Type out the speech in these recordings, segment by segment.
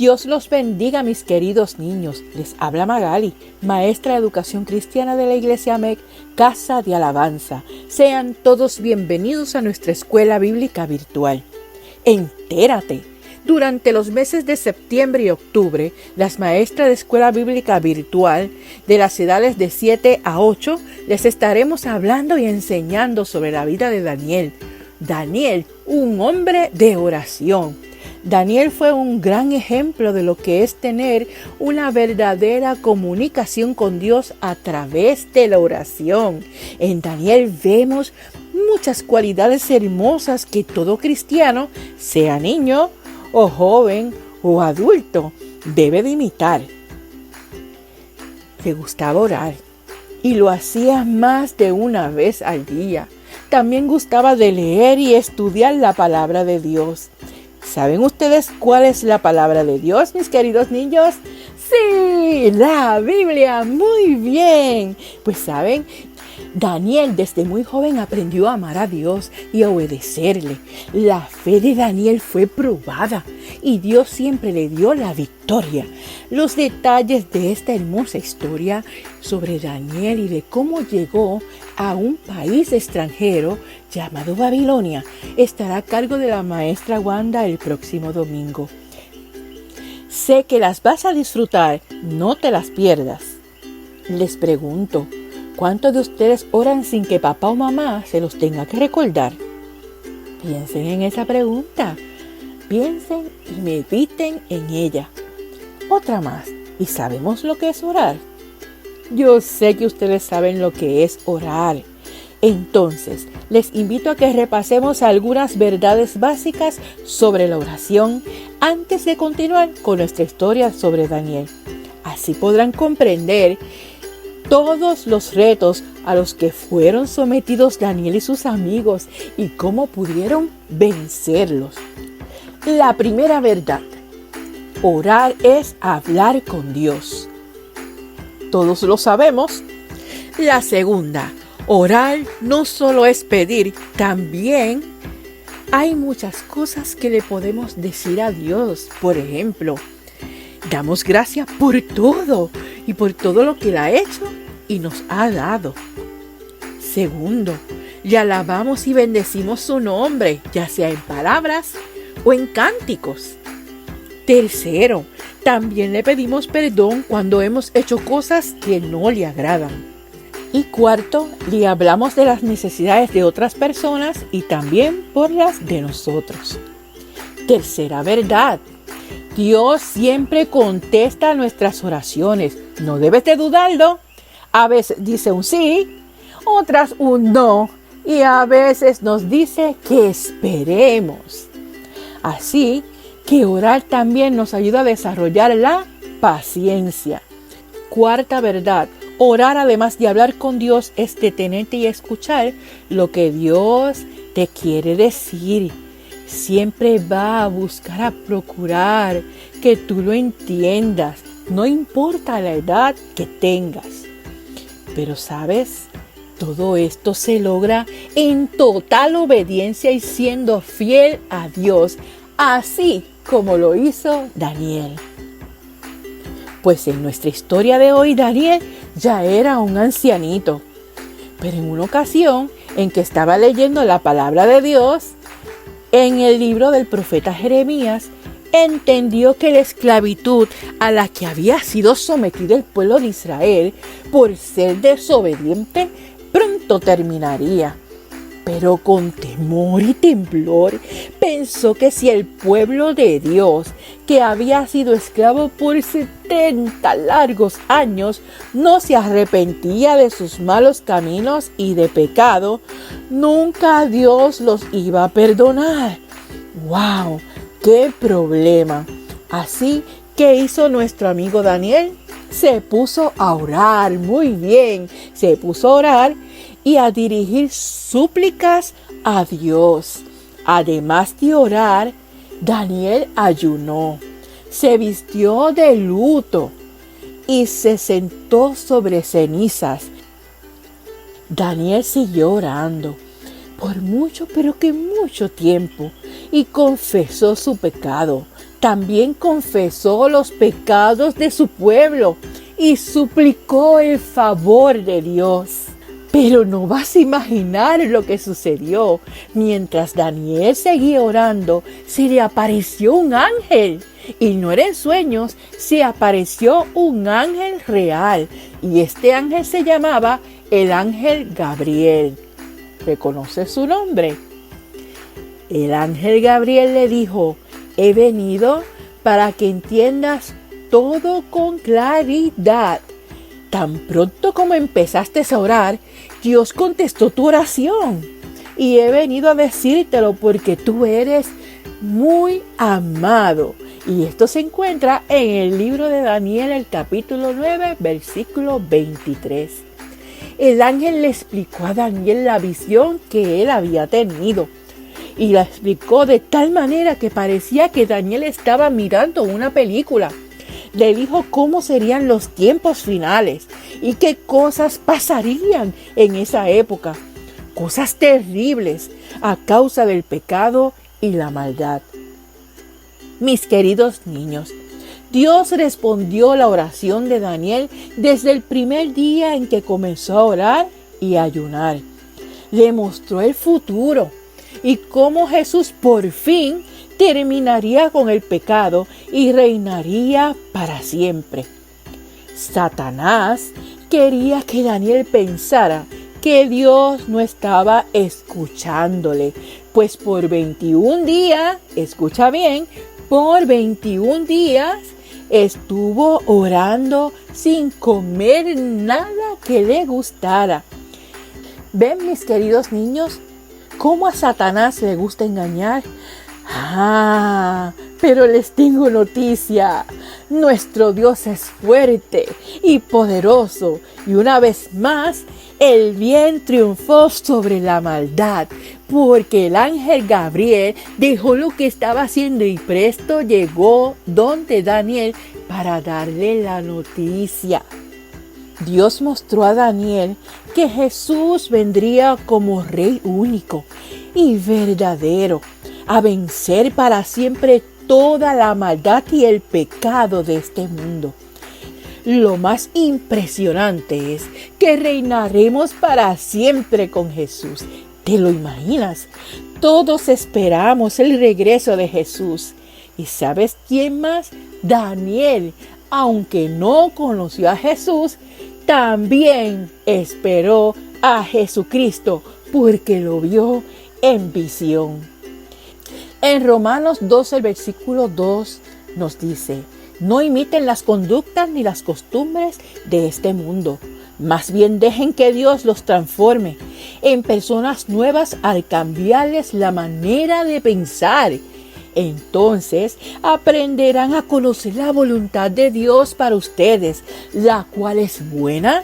Dios los bendiga, mis queridos niños. Les habla Magali, maestra de Educación Cristiana de la Iglesia MEC, Casa de Alabanza. Sean todos bienvenidos a nuestra escuela bíblica virtual. Entérate. Durante los meses de septiembre y octubre, las maestras de escuela bíblica virtual de las edades de 7 a 8 les estaremos hablando y enseñando sobre la vida de Daniel. Daniel, un hombre de oración. Daniel fue un gran ejemplo de lo que es tener una verdadera comunicación con Dios a través de la oración. En Daniel vemos muchas cualidades hermosas que todo cristiano, sea niño o joven o adulto, debe de imitar. Le gustaba orar y lo hacía más de una vez al día. También gustaba de leer y estudiar la palabra de Dios. ¿Saben ustedes cuál es la palabra de Dios, mis queridos niños? ¡Sí! ¡La Biblia! ¡Muy bien! Pues saben, Daniel desde muy joven aprendió a amar a Dios y a obedecerle. La fe de Daniel fue probada y Dios siempre le dio la victoria. Los detalles de esta hermosa historia sobre Daniel y de cómo llegó a un país extranjero llamado Babilonia estará a cargo de la maestra Wanda el próximo domingo. Sé que las vas a disfrutar, no te las pierdas. Les pregunto, ¿cuántos de ustedes oran sin que papá o mamá se los tenga que recordar? Piensen en esa pregunta. Piensen y mediten en ella. Otra más. ¿Y sabemos lo que es orar? Yo sé que ustedes saben lo que es orar. Entonces, les invito a que repasemos algunas verdades básicas sobre la oración antes de continuar con nuestra historia sobre Daniel. Así podrán comprender todos los retos a los que fueron sometidos Daniel y sus amigos y cómo pudieron vencerlos. La primera verdad: orar es hablar con Dios. Todos lo sabemos. La segunda: orar no solo es pedir, también hay muchas cosas que le podemos decir a Dios. Por ejemplo, damos gracias por todo y por todo lo que Él ha hecho y nos ha dado. Segundo, le alabamos y bendecimos su nombre, ya sea en palabras o en cánticos. Tercero, también le pedimos perdón cuando hemos hecho cosas que no le agradan. Y cuarto, le hablamos de las necesidades de otras personas y también por las de nosotros. Tercera verdad: Dios siempre contesta nuestras oraciones. No debes de dudarlo. A veces dice un sí, otras un no, y a veces nos dice que esperemos. Así que orar también nos ayuda a desarrollar la paciencia. Cuarta verdad: orar, además de hablar con Dios, es detenerte y escuchar lo que Dios te quiere decir. Siempre va a buscar, a procurar que tú lo entiendas, no importa la edad que tengas. Pero ¿sabes? Todo esto se logra en total obediencia y siendo fiel a Dios, así como lo hizo Daniel. Pues en nuestra historia de hoy, Daniel ya era un ancianito. Pero en una ocasión en que estaba leyendo la palabra de Dios, en el libro del profeta Jeremías, entendió que la esclavitud a la que había sido sometido el pueblo de Israel por ser desobediente pronto terminaría. Pero con temor y temblor pensó que si el pueblo de Dios, que había sido esclavo por 70 largos años, no se arrepentía de sus malos caminos y de pecado, nunca Dios los iba a perdonar. ¡Wow! ¡Qué problema! Así que hizo nuestro amigo Daniel. Se puso a orar, muy bien, se puso a orar y a dirigir súplicas a Dios. Además de orar, Daniel ayunó, se vistió de luto y se sentó sobre cenizas. Daniel siguió orando por mucho, pero que mucho tiempo, y confesó su pecado. También confesó los pecados de su pueblo y suplicó el favor de Dios. Pero no vas a imaginar lo que sucedió. Mientras Daniel seguía orando, se le apareció un ángel. Y no era en sueños, se apareció un ángel real. Y este ángel se llamaba el ángel Gabriel. ¿Reconoce su nombre? El ángel Gabriel le dijo: he venido para que entiendas todo con claridad. Tan pronto como empezaste a orar, Dios contestó tu oración. Y he venido a decírtelo porque tú eres muy amado. Y esto se encuentra en el libro de Daniel, el capítulo 9, versículo 23. El ángel le explicó a Daniel la visión que él había tenido. Y la explicó de tal manera que parecía que Daniel estaba mirando una película. Le dijo cómo serían los tiempos finales y qué cosas pasarían en esa época. Cosas terribles a causa del pecado y la maldad. Mis queridos niños, Dios respondió la oración de Daniel desde el primer día en que comenzó a orar y a ayunar. Le mostró el futuro y cómo Jesús por fin terminaría con el pecado y reinaría para siempre. Satanás quería que Daniel pensara que Dios no estaba escuchándole, pues por 21 días, escucha bien, por 21 días estuvo orando sin comer nada que le gustara. ¿Ven, mis queridos niños, cómo a Satanás le gusta engañar? Pero les tengo noticia. Nuestro Dios es fuerte y poderoso. Y una vez más, el bien triunfó sobre la maldad. Porque el ángel Gabriel dejó lo que estaba haciendo y presto llegó donde Daniel para darle la noticia. Dios mostró a Daniel que Jesús vendría como Rey único y verdadero, a vencer para siempre toda la maldad y el pecado de este mundo. Lo más impresionante es que reinaremos para siempre con Jesús. ¿Te lo imaginas? Todos esperamos el regreso de Jesús. ¿Y sabes quién más? Daniel, aunque no conoció a Jesús, también esperó a Jesucristo porque lo vio en visión. En Romanos 12, el versículo 2 nos dice: no imiten las conductas ni las costumbres de este mundo. Más bien dejen que Dios los transforme en personas nuevas al cambiarles la manera de pensar. Entonces aprenderán a conocer la voluntad de Dios para ustedes, la cual es buena,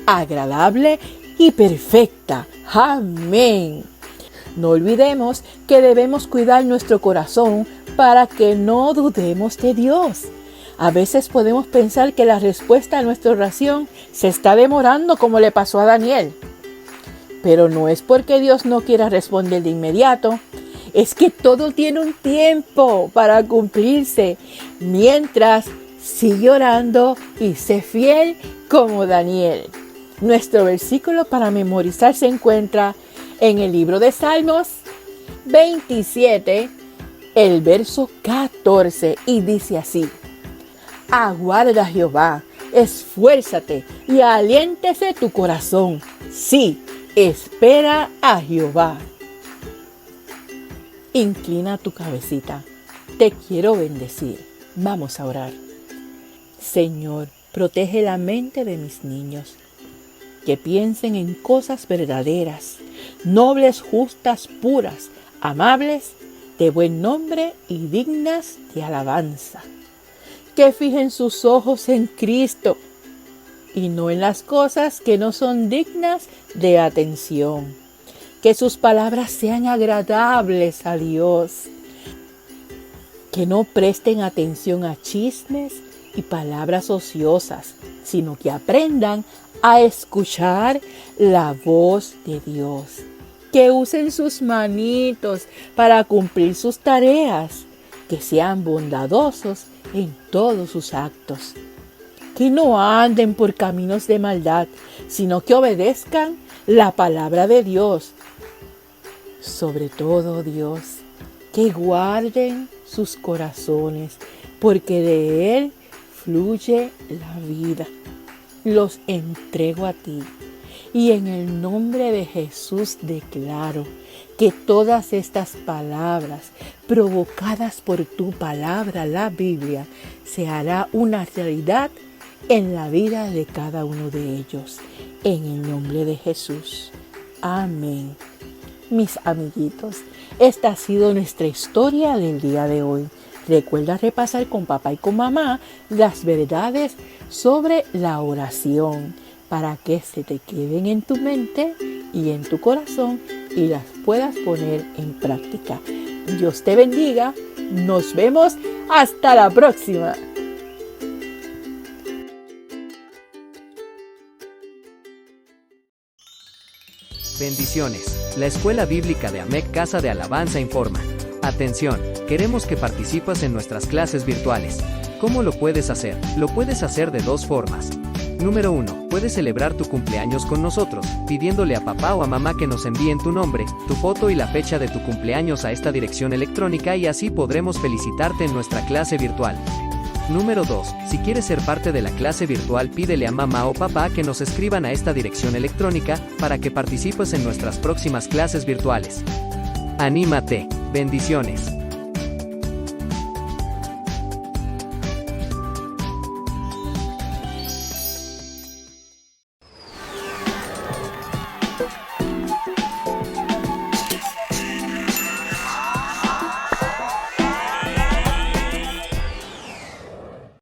agradable y perfecta. Amén. No olvidemos que debemos cuidar nuestro corazón para que no dudemos de Dios. A veces podemos pensar que la respuesta a nuestra oración se está demorando, como le pasó a Daniel. Pero no es porque Dios no quiera responder de inmediato. Es que todo tiene un tiempo para cumplirse. Mientras sigue orando y sé fiel como Daniel. Nuestro versículo para memorizar se encuentra en el libro de Salmos 27, el verso 14, y dice así: aguarda a Jehová, esfuérzate y aliéntese tu corazón. Sí, espera a Jehová. Inclina tu cabecita. Te quiero bendecir. Vamos a orar. Señor, protege la mente de mis niños, que piensen en cosas verdaderas, nobles, justas, puras, amables, de buen nombre y dignas de alabanza. Que fijen sus ojos en Cristo y no en las cosas que no son dignas de atención. Que sus palabras sean agradables a Dios. Que no presten atención a chismes y palabras ociosas, sino que aprendan a escuchar la voz de Dios. Que usen sus manitos para cumplir sus tareas. que sean bondadosos en todos sus actos, que no anden por caminos de maldad, sino que obedezcan la palabra de Dios. Sobre todo, Dios, que guarden sus corazones, porque de Él fluye la vida. Los entrego a ti y en el nombre de Jesús declaro que todas estas palabras provocadas por tu palabra, la Biblia, se hará una realidad en la vida de cada uno de ellos. En el nombre de Jesús. Amén. Mis amiguitos, esta ha sido nuestra historia del día de hoy. Recuerda repasar con papá y con mamá las verdades sobre la oración para que se te queden en tu mente y en tu corazón y las puedas poner en práctica. Dios te bendiga. Nos vemos hasta la próxima. Bendiciones. La Escuela Bíblica de AMEC Casa de Alabanza informa. Atención, queremos que participes en nuestras clases virtuales. ¿Cómo lo puedes hacer? Lo puedes hacer de dos formas. Número 1. Puedes celebrar tu cumpleaños con nosotros, pidiéndole a papá o a mamá que nos envíen tu nombre, tu foto y la fecha de tu cumpleaños a esta dirección electrónica y así podremos felicitarte en nuestra clase virtual. Número 2. Si quieres ser parte de la clase virtual, pídele a mamá o papá que nos escriban a esta dirección electrónica para que participes en nuestras próximas clases virtuales. ¡Anímate! Bendiciones.